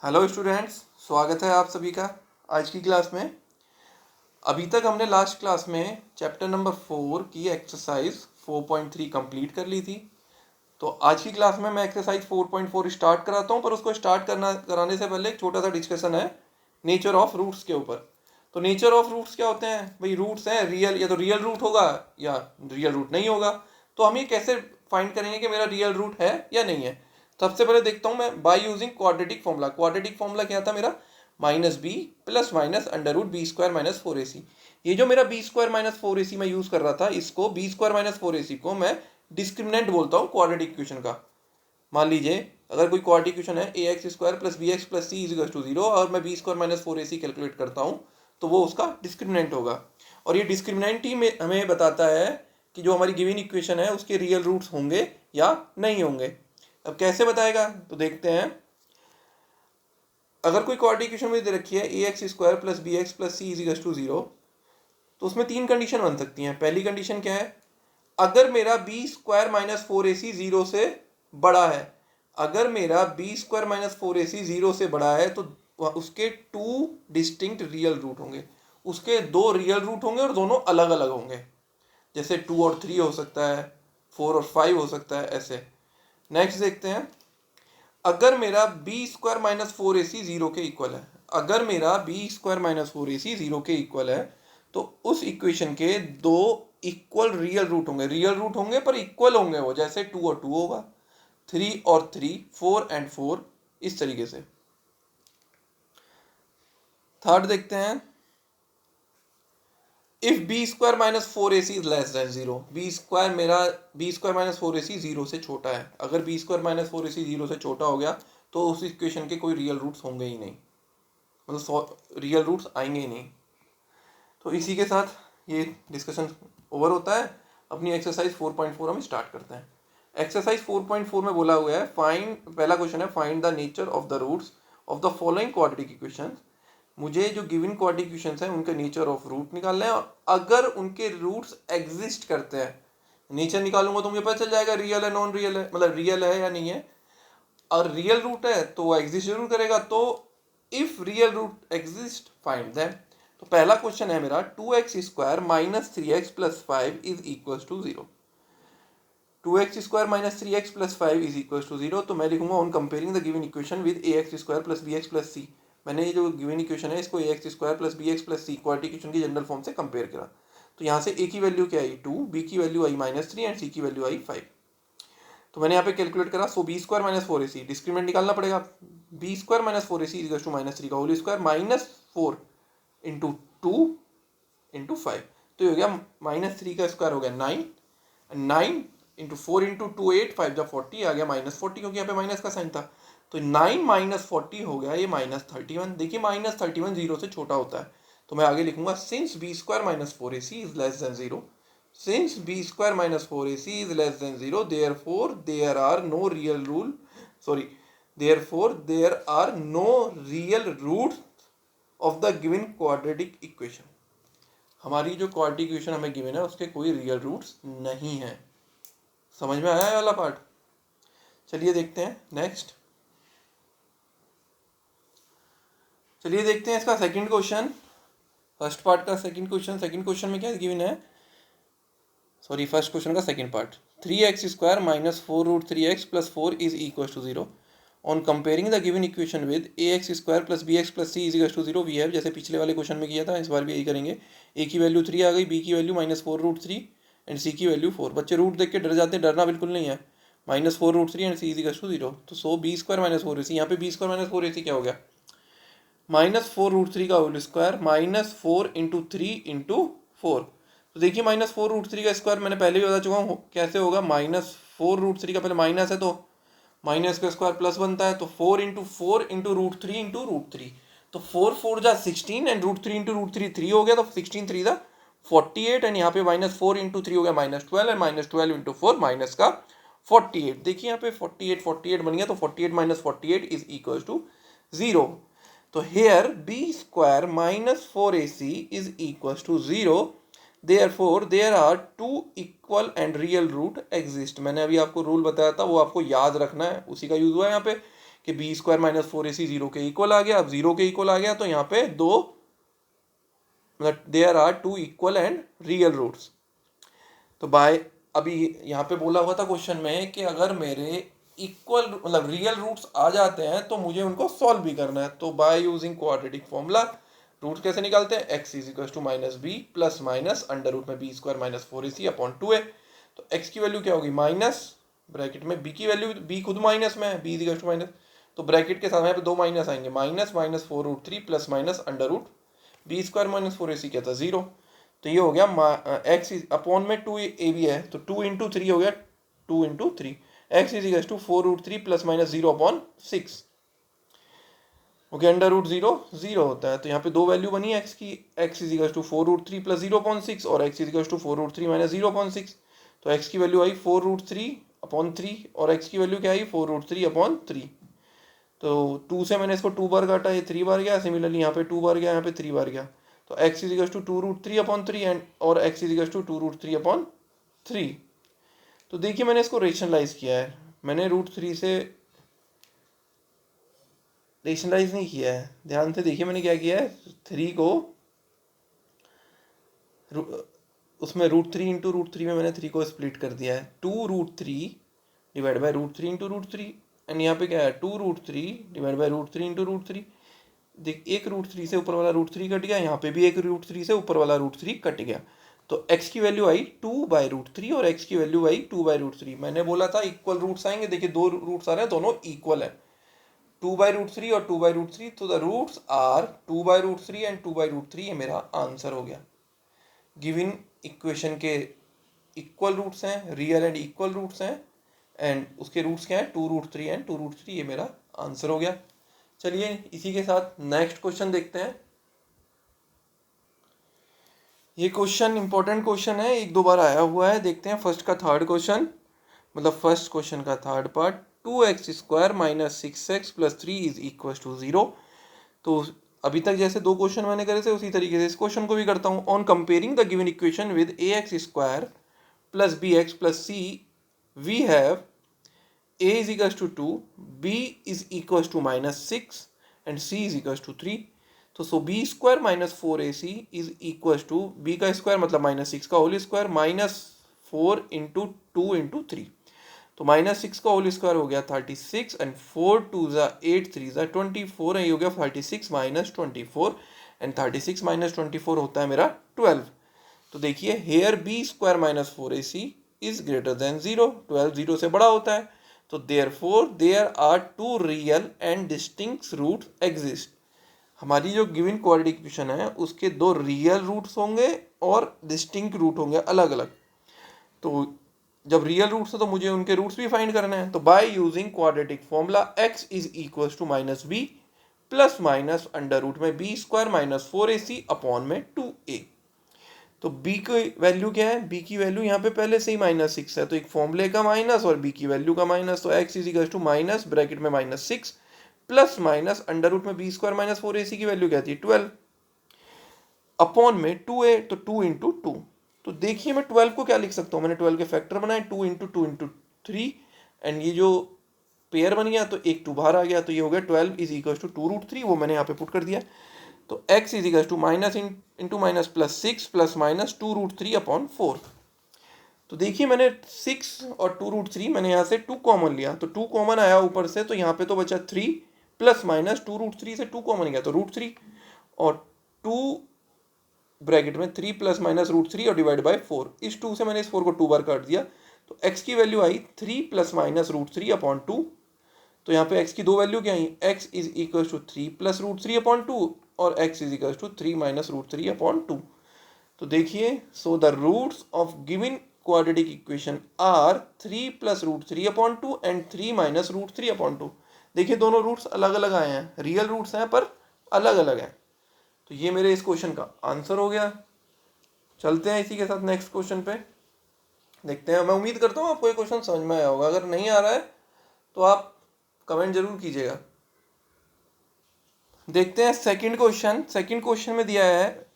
Hello students, स्वागत है आप सभी का आज की क्लास में। अभी तक हमने लास्ट क्लास में चैप्टर नंबर 4 की एक्सरसाइज 4.3 कंप्लीट कर ली थी। तो आज की क्लास में मैं एक्सरसाइज 4.4 स्टार्ट कराता हूँ, पर उसको स्टार्ट कराने से पहले एक छोटा सा डिस्कशन है नेचर ऑफ रूट्स के ऊपर। तो नेचर ऑफ रूट्स क्या होते हैं भाई? रूट्स हैं रियल, या तो रियल रूट होगा या रियल रूट नहीं होगा। तो हम ये कैसे फाइंड करेंगे कि मेरा रियल रूट है या नहीं है? सबसे पहले देखता हूं मैं by using quadratic formula. Quadratic formula क्या था मेरा? Minus b plus minus under root b square minus 4ac। ये जो मेरा बी स्क्वायर माइनस 4ac मैं यूज कर रहा था, इसको बी स्क्वायर माइनस 4ac को मैं डिस्क्रिमिनेंट बोलता हूँ क्वाड्रेटिक इक्वेशन का। मान लीजिए अगर कोई क्वाड्रेटिक इक्वेशन है a x square plus b x plus c is to zero, और मैं B square minus 4ac calculate करता हूँ, तो वो उसका डिस्क्रिमिनेंट होगा। और ये डिस्क्रिमिनेंट ही में हमें बताता है कि जो हमारी गिवन इक्वेशन है उसके रियल रूट्स होंगे या नहीं होंगे। अब कैसे बताएगा तो देखते हैं। अगर कोई क्वाड्रेटिक इक्वेशन में दे रखी है a x square plus b x plus c is to zero, तो उसमें तीन कंडीशन बन सकती हैं। पहली कंडीशन क्या है? अगर मेरा b square minus 4ac zero से बड़ा है, अगर मेरा b square minus 4ac zero से बड़ा है, तो उसके टू डिस्टिंक्ट रियल रूट होंगे। उसके दो रियल रूट होंगे और दोनों अलग अलग होंगे। जैसे 2 और 3 हो सकता है, 4 और 5 हो सकता है, ऐसे। नेक्स्ट देखते हैं। अगर मेरा b square minus 4ac zero के इक्वल है, अगर मेरा b square minus 4ac zero के इक्वल है, तो उस इक्वेशन के दो इक्वल रियल रूट होंगे। रियल रूट होंगे पर इक्वल होंगे वो, जैसे 2 और 2 होगा, 3 और 3, 4 एंड 4, इस तरीके से। थर्ड देखते हैं। If b square minus 4ac is less than zero, b square minus 4ac zero से छोटा है। अगर B square minus 4ac zero से छोटा हो गया, तो उस इक्वेशन के कोई रियल रूट्स होंगे ही नहीं, मतलब रियल रूट्स आएंगे ही नहीं। तो इसी के साथ ये डिस्कशन ओवर होता है। अपनी एक्सरसाइज 4.4 हम स्टार्ट करते हैं। एक्सरसाइज 4.4 में बोला हुआ है फाइंड, पहला क्वेश्चन है find the nature of the roots of the following quadratic equation. मुझे जो गिवन क्वाड्रेटिक इक्वेशंस हैं उनके नेचर ऑफ रूट निकालना है, और अगर उनके रूट्स एग्जिस्ट करते हैं, नेचर निकालूंगा तो मुझे पता चल जाएगा रियल है नॉन रियल है, मतलब रियल है या नहीं है। और रियल रूट है तो वो एग्जिस्ट जरूर करेगा। तो if real root exist find them. तो पहला क्वेश्चन है मेरा 2x square minus 3x plus 5 is equal to zero. 2x square minus 3x plus 5 is equal to zero. तो मैं लिखूंगा on comparing the given equation with ax square plus bx plus c। मैंने ये जो given equation है इसको ax square plus bx plus c quadratic equation की general form से कंपेयर करा। तो यहाँ से a की वैल्यू क्या आई 2, b की वैल्यू आई माइनस 3 एंड c की वैल्यू आई 5। तो मैंने यहाँ पे कैलकुलेट करा। So b square minus 4ac, discriminant निकालना पड़ेगा। B square minus 4ac is to minus 3 का whole square minus 4 into 2 into 5। तो ये हो गया माइनस 3 का स्क्वायर हो गया 9, 9 इंटू 4 इंटू 2 8, 5 जा 40 आ गया माइनस 40, क्योंकि यहाँ पे माइनस का साइन था। तो 9 माइनस 40 हो गया ये माइनस 31। देखिए माइनस 31 जीरो से छोटा होता है। तो मैं आगे लिखूंगा since b square minus 4ac is less than zero, since b square minus 4ac is less than 0, therefore there are no real rule, sorry, therefore there are no real roots of the given quadratic equation। हमारी जो quadratic equation हमें given है उसके कोई real roots नहीं है। समझ में आया वाला पार्ट? चलिए देखते हैं नेक्स्ट। चलिए देखते हैं इसका सेकंड क्वेश्चन। फर्स्ट पार्ट का सेकंड क्वेश्चन में क्या गिवन है? सॉरी, फर्स्ट क्वेश्चन का second part. 3x square minus 4 root 3x plus 4 is equal to zero. On comparing the given equation with ax square plus bx plus c is equal to zero, we have, जैसे पिछले वाले question में किया था इस बार भी यही करेंगे। a की वैल्यू 3 आ गई, b की value minus 4 root 3 and c की वैल्यू 4। बच्चे रूट देख के डर जाते हैं, डरना बिल्कुल नहीं है। Minus 4 root 3 and c is equal to zero. तो so b square minus 4ac, यहाँ पे बी स्क्वायर माइनस 4ac क्या हो गया? माइनस 4 रूट 3 का whole square minus 4 into 3 into 4। तो देखिए माइनस 4 रूट 3 का स्क्वायर मैंने पहले भी बता चुका हूँ कैसे होगा। माइनस 4 रूट 3 का पहले माइनस है तो माइनस का स्क्वायर प्लस बनता है। तो 4 इंटू रूट 3 इंटू रूट 3। तो 4 4 जा 16 एंड रूट 3 इंटू रूट 3 3 हो गया, तो 16 3 जा 48 एंड यहाँ पे माइनस 4 इंटू 3 हो गया minus 12 and minus 12 into 4 minus का 48। देखिए यहाँ पे 48 48 बन गया, तो 48 minus 48 is equal to zero. तो here b square minus 4ac is equal to zero, therefore there are two equal and real root exist। मैंने अभी आपको रूल बताया था, वो आपको याद रखना है, उसी का यूज हुआ है यहाँ पे कि B square minus four a C zero के इक्वल आ गया। अब जीरो के इक्वल आ गया तो यहाँ पे दो, मतलब there are two equal and real roots. तो बाय, अभी यहाँ पे बोला हुआ था क्वेश्चन में कि अगर मेरे इक्वल मतलब रियल रूट्स आ जाते हैं तो मुझे उनको सॉल्व भी करना है। तो by using quadratic formula root कैसे निकालते हैं, x is equal to minus b plus minus under root में b square minus four a c upon two a. तो एक्स की वैल्यू क्या होगी, माइनस ब्रैकेट में बी की वैल्यू, बी खुद माइनस में है, b is equal to minus, तो ब्रैकेट के साथ यहाँ पे दो माइनस आएंगे, minus minus four root three plus minus under root b square minus four a c क्या था, जीरो। तो ये हो गया एक्स इज अपॉन में टू ए बी है, तो टू इंटू थ्री हो गया, two into three, x is equal to four root three plus minus zero upon six. Okay, under root zero zero होता है, तो यहाँ पे दो वैल्यू बनी एक्स की, x is equal to four root three plus zero upon six और x is equal to four root three minus zero upon six. तो एक्स की वैल्यू आई four root three upon three और x की value क्या आई, four root three upon three. तो two से मैंने इसको टू बार काटा, ये थ्री बार गया, सिमिलरली यहाँ पे टू बार गया, यहाँ पे थ्री बार गया। तो x is equal to two root three upon three and और x is equal to two root three upon three. तो देखिए मैंने इसको रेशनलाइज किया है, मैंने रूट थ्री से रेशनलाइज नहीं किया है, ध्यान से देखिए मैंने क्या किया है, थ्री को उसमें root three into root three में मैंने थ्री को स्प्लिट कर दिया है, two root three divide by root three into root three and यहाँ पे क्या है, two root three divide by root three into root three. देख, एक रूट थ्री से ऊपर वाला रूट थ्री कट गया, यहाँ पे भी एक रूट थ्री से ऊपर वाला रूट थ्री कट गया। तो x की वैल्यू आई टू बाई रूट थ्री और x की वैल्यू आई टू बाई रूट थ्री। मैंने बोला था इक्वल रूट्स आएंगे, देखिए दो रूट्स आ रहे हैं, दोनों इक्वल है, टू बाई रूट थ्री और टू बाई रूट थ्री। तो the roots are two by root three and two by root three, ये मेरा आंसर हो गया। गिवन इक्वेशन के इक्वल रूट्स हैं, रियल एंड इक्वल रूट्स हैं, एंड उसके रूट्स क्या हैं, two root three and two root three, ये मेरा आंसर हो गया। चलिए इसी के साथ नेक्स्ट क्वेश्चन देखते हैं। ये क्वेश्चन इंपॉर्टेंट क्वेश्चन है, एक दो बार आया हुआ है, देखते हैं फर्स्ट का थर्ड क्वेश्चन, मतलब फर्स्ट क्वेश्चन का third part. Two x square minus six x plus three is equal to zero. तो अभी तक जैसे दो क्वेश्चन मैंने करे थे उसी तरीके से इस क्वेश्चन को भी करता हूँ। On comparing the given equation with a x square plus b x plus c we have a is equals to 2, b is equals to minus 6 and c is equals to 3. तो so b square minus 4ac is equals to b का square मतलब minus six का whole square minus four into two into three. तो minus six का whole square हो गया 36 and four two ज़ा eight three ज़ा 24 है, ये हो गया 36 माइनस 24 एंड 36 माइनस 24 होता है मेरा 12। तो देखिए here b square minus four a c is greater than zero, 12 जीरो से बड़ा होता है। तो therefore there are two real and distinct root exist. हमारी जो गिवन क्वाड्रेटिक इक्वेशन है उसके दो रियल रूट्स होंगे और डिस्टिंक्ट रूट होंगे अलग अलग। तो जब रियल रूट्स है तो मुझे उनके रूट्स भी फाइंड करने हैं। तो by using quadratic formula x is equal to minus b plus minus under root में b square minus four a c upon में टू ए। तो b की वैल्यू क्या है, b की वैल्यू यहाँ पे पहले से ही माइनस सिक्स है, तो एक फॉर्मूले का माइनस और b की वैल्यू का माइनस। तो x is equal to minus bracket में minus six plus minus under root में b square minus four a c की वैल्यू क्या थी 12 अपॉन में टू ए, तो टू इंटू टू। तो देखिए मैं 12 को क्या लिख सकता हूँ, मैंने 12 के फैक्टर बनाए, टू इंटू थ्री एंड ये जो पेयर बन गया तो एक टू बाहर आ गया, तो ये हो गया 12 is equal to two root three, वो मैंने यहाँ पे पुट कर दिया। तो x is equal to minus into minus plus six plus minus two root three upon four. तो देखिए मैंने सिक्स और टू रूट थ्री मैंने यहाँ से टू कॉमन लिया, तो टू कॉमन आया ऊपर से, तो यहाँ पे तो बचा three plus minus two root three से टू कॉमन गया तो रूट थ्री और टू ब्रैकेट में three plus minus root three और डिवाइड बाई फोर। इस टू से मैंने इस फोर को टू बार काट दिया, तो x की वैल्यू आई three plus minus root three upon two. तो यहाँ पे x की दो वैल्यू क्या आई, x is equal to three plus root three upon two और x is equal to three minus root three upon two. तो देखिए so the roots of given quadratic equation are three plus root three upon two and three minus root three upon two. देखिए दोनों roots अलग अलग आए हैं, real roots हैं पर अलग अलग हैं। तो ये मेरे इस क्वेश्चन का आंसर हो गया। चलते हैं इसी के साथ नेक्स्ट क्वेश्चन पे, देखते हैं। मैं उम्मीद करता हूँ आपको ये क्वेश्चन समझ में आया होगा, अगर नहीं आ रहा है तो आप कमेंट जरूर कीजिएगा। देखते हैं सेकंड क्वेश्चन। सेकंड क्वेश्चन में दिया है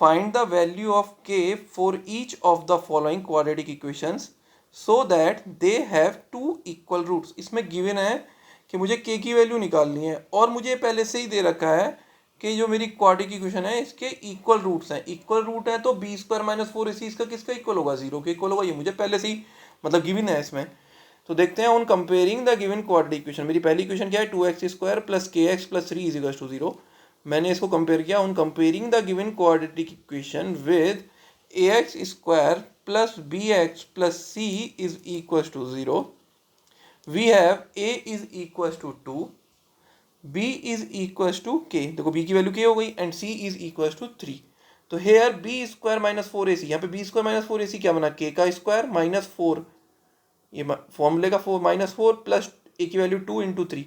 find the value of k for each of the following quadratic equations so that they have two equal roots. इसमें गिवन है कि मुझे के की वैल्यू निकालनी है और मुझे पहले से ही दे रखा है कि जो मेरी क्वाड्रेटिक इक्वेशन है इसके इक्वल रूट्स हैं। इक्वल रूट है तो b square minus four a सी इसका किसका इक्वल होगा, जीरो के इक्वल होगा। ये मुझे पहले से ही मतलब गिवन है इसमें। तो देखते हैं on comparing the given quadratic equation. मेरी पहली इक्वेशन क्या है, 2x² plus k x plus 3 is equal to 0। मैंने इसको कंपेयर किया on comparing the given quadratic equation with ax² plus bx plus c is equal to 0। We have a is equal to 2, b is equal to k, देखो b की वैल्यू k हो गई, and c is equal to 3। तो here b square minus four a c, यहाँ पे b square minus four a c क्या बना, के का स्क्वायर माइनस 4, ये फॉर्मूले का 4 माइनस 4 प्लस ए की वैल्यू 2 इंटू 3,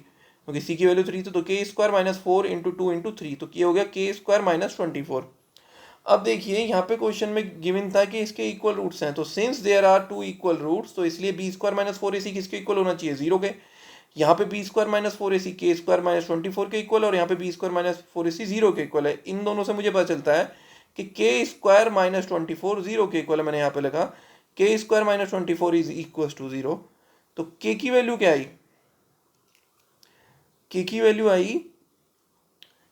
क्योंकि सी की वैल्यू 3 तो के स्क्वायर माइनस 4 इंटू 2 इंटू 3, तो ये हो गया के स्क्वायर माइनस 24। अब देखिए यहाँ पे क्वेश्चन में गिवन था कि इसके इक्वल रूट्स हैं, तो since there are two equal roots तो इसलिए b square minus four a c किसके इक्वल होना चाहिए, 0 के। यहाँ पे b square minus four a c k square minus 24 के इक्वल, और यहाँ पे b square minus four a c 0 के इक्वल है। इन दोनों से मुझे पता चलता है कि के स्क्वायर माइनस 24 0 के इक्वल है। मैंने यहाँ पे लिखा k square minus 24 is equal to 0। तो के की वैल्यू क्या आई, के की वैल्यू आई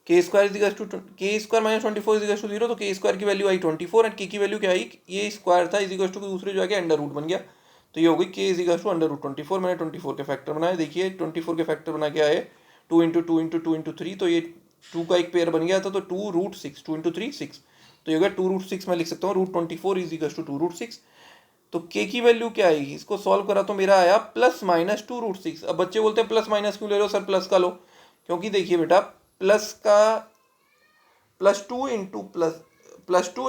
k square is equal to k square minus 24 is equal to 0, तो के स्क्वायर की वैल्यू आई 24 एंड के की वैल्यू क्या आई, ये स्क्वायर था इज इक्वल टू दूसरे जो आगे अंडर रूट बन गया, तो ये हो गई k is equal to under root 24। मैंने 24 के फैक्टर बनाए, देखिए 24 के फैक्टर बना के आए 2 इंटू 2 इंटू 2 इंटू 3, तो ये 2 का एक पेयर बन गया था, तो 2 रूट 6, 2 इंटू 3 6, तो ये हो गया 2 रूट 6। मैं लिख सकता हूँ root 24 is equal to 2 root 6। तो के की वैल्यू क्या आएगी, इसको सॉल्व करा तो मेरा आया प्लस माइनस 2 रूट 6। अब बच्चे बोलते हैं प्लस माइनस क्यों ले लो सर, प्लस का लो, क्योंकि देखिए बेटा प्लस का प्लस 2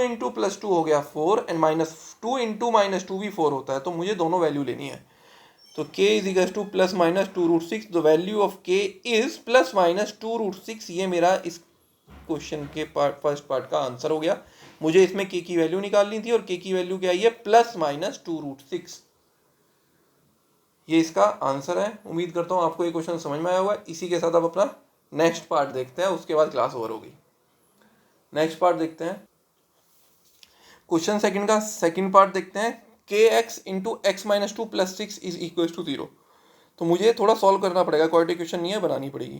इंटू प्लस टू हो गया 4, एंड माइनस 2 इंटू माइनस 2 भी 4 होता है, तो मुझे दोनों वैल्यू लेनी है। तो k is equal to plus minus 2 root 6, the value of k is plus minus 2 root 6। ये मेरा इस क्वेश्चन के फर्स्ट पार्ट का आंसर हो गया। मुझे इसमें k की वैल्यू निकालनी थी और k की वैल्यू क्या आई है, प्लस माइनस 2 रूट 6। ये इसका आंसर है। उम्मीद करता हूँ आपको ये क्वेश्चन समझ में आया होगा। इसी के साथ अब अपना नेक्स्ट पार्ट देखते हैं, उसके बाद क्लास ओवर होगी। नेक्स्ट पार्ट देखते हैं, क्वेश्चन सेकंड का सेकंड पार्ट देखते हैं। K x into x minus 2 plus 6 is equal to 0। तो मुझे थोड़ा सॉल्व करना पड़ेगा, क्वाड्रेटिक इक्वेशन नहीं है, बनानी पड़ेगी।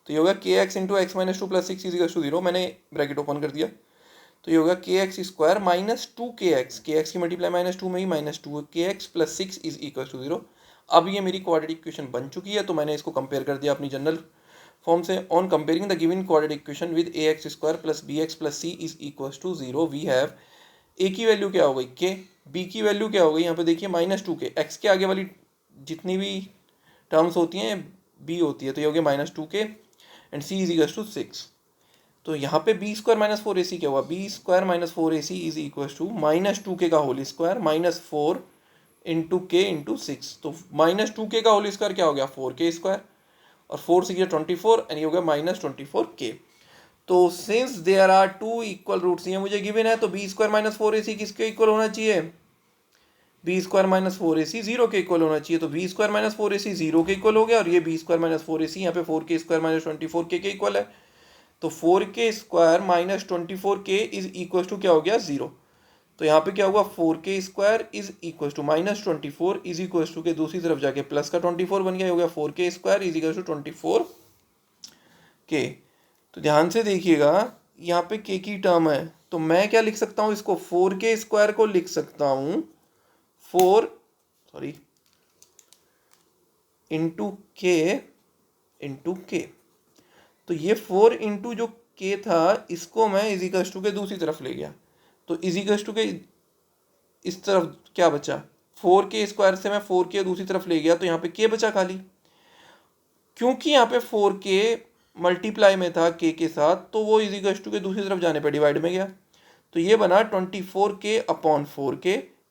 तो ये होगा k x into x minus 2 plus 6 is equal to 0। मैंने ब्रैकेट ओपन कर दिया, तो ये होगा k x square minus 2 k x की मल्टीप्लाई माइनस 2 में ही minus 2 k x plus 6 is equal to 0। अब ये मेरी क्वाड्रेटिक इक्वेशन बन चुकी है, तो मैंने इसको कंपेयर कर दिया अपनी जनरल फॉर्म से। On comparing the given quadratic equation with a x square plus b x plus c is equal to 0, we have a की वैल्यू क्या हो गई के, बी की वैल्यू क्या हो गई, यहाँ पे देखिए माइनस 2 के, एक्स के आगे वाली जितनी भी टर्म्स होती हैं बी होती है, तो ये हो गया minus 2 k, and c is equal to 6। तो यहाँ पे b square minus 4 a c क्या हुआ, b square minus 4 a c is equal to minus 2 k का whole square minus 4 into k into 6। तो माइनस 2 के का होल स्क्वायर क्या हो गया, 4 के स्क्वायर, और 4 से किया 24, एंड ये हो गया माइनस 24 के। तो since there are two equal roots, ये मुझे गिवन है, तो b square minus 4 a c किसके इक्वल होना चाहिए, b square minus 4 a c 0 के इक्वल होना चाहिए। तो b square minus 4 a c 0 के इक्वल हो गया, और ये b square minus 4 a c यहाँ पे 4 के स्क्वायर माइनस 24 के इक्वल है। तो 4 के स्क्वायर माइनस 24 के इज इक्वल टू क्या हो गया, 0। तो यहाँ पे क्या हुआ, 4 k square is equal to minus 24 is equal to के दूसरी तरफ जाके प्लस का 24 बन गया, हो गया 4 k square is equal to 24 k. तो ध्यान से देखिएगा यहाँ पे के की टर्म है, तो मैं क्या लिख सकता हूँ इसको, 4 के स्क्वायर को लिख सकता हूँ 4 इंटू के। तो ये 4 इंटू जो के था इसको मैं इज इक्वल टू के दूसरी तरफ ले गया, तो इज इक्वल टू के इस तरफ क्या बचा, 4 के स्क्वायर से मैं 4 के दूसरी तरफ ले गया, तो यहाँ पे के बचा खाली। क्योंकि यहाँ पे 4 के मल्टीप्लाई में था के साथ, तो वो इज इक्वल टू के दूसरी तरफ जाने पे डिवाइड में गया, तो ये बना 24 के अपॉन 4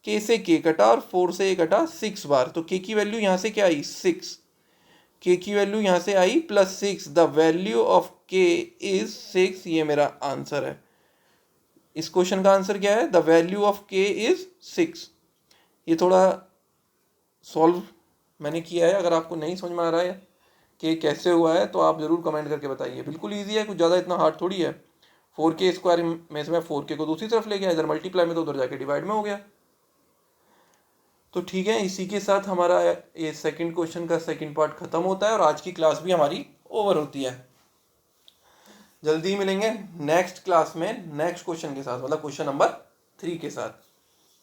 के से के कटा और 4 से ए कटा 6 बार। तो के की वैल्यू यहाँ से क्या आई, 6, के की वैल्यू यहाँ से आई प्लस 6, द वैल्यू ऑफ के इज 6। ये मेरा आंसर है, इस क्वेश्चन का आंसर क्या है, द वैल्यू ऑफ के इज 6। ये थोड़ा सॉल्व मैंने किया है, अगर आपको नहीं समझ में आ रहा है कि कैसे हुआ है तो आप ज़रूर कमेंट करके बताइए। बिल्कुल ईजी है, कुछ ज़्यादा इतना हार्ड थोड़ी है। 4 के स्क्वायर में से मैं 4 के को दूसरी तरफ ले गया, इधर मल्टीप्लाई में तो उधर जाके डिवाइड में हो गया। तो ठीक है, इसी के साथ हमारा ये सेकंड क्वेश्चन का सेकंड पार्ट खत्म होता है और आज की क्लास भी हमारी ओवर होती है। जल्दी ही मिलेंगे नेक्स्ट क्लास में नेक्स्ट क्वेश्चन के साथ, मतलब क्वेश्चन नंबर 3 के साथ।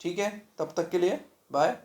ठीक है, तब तक के लिए बाय।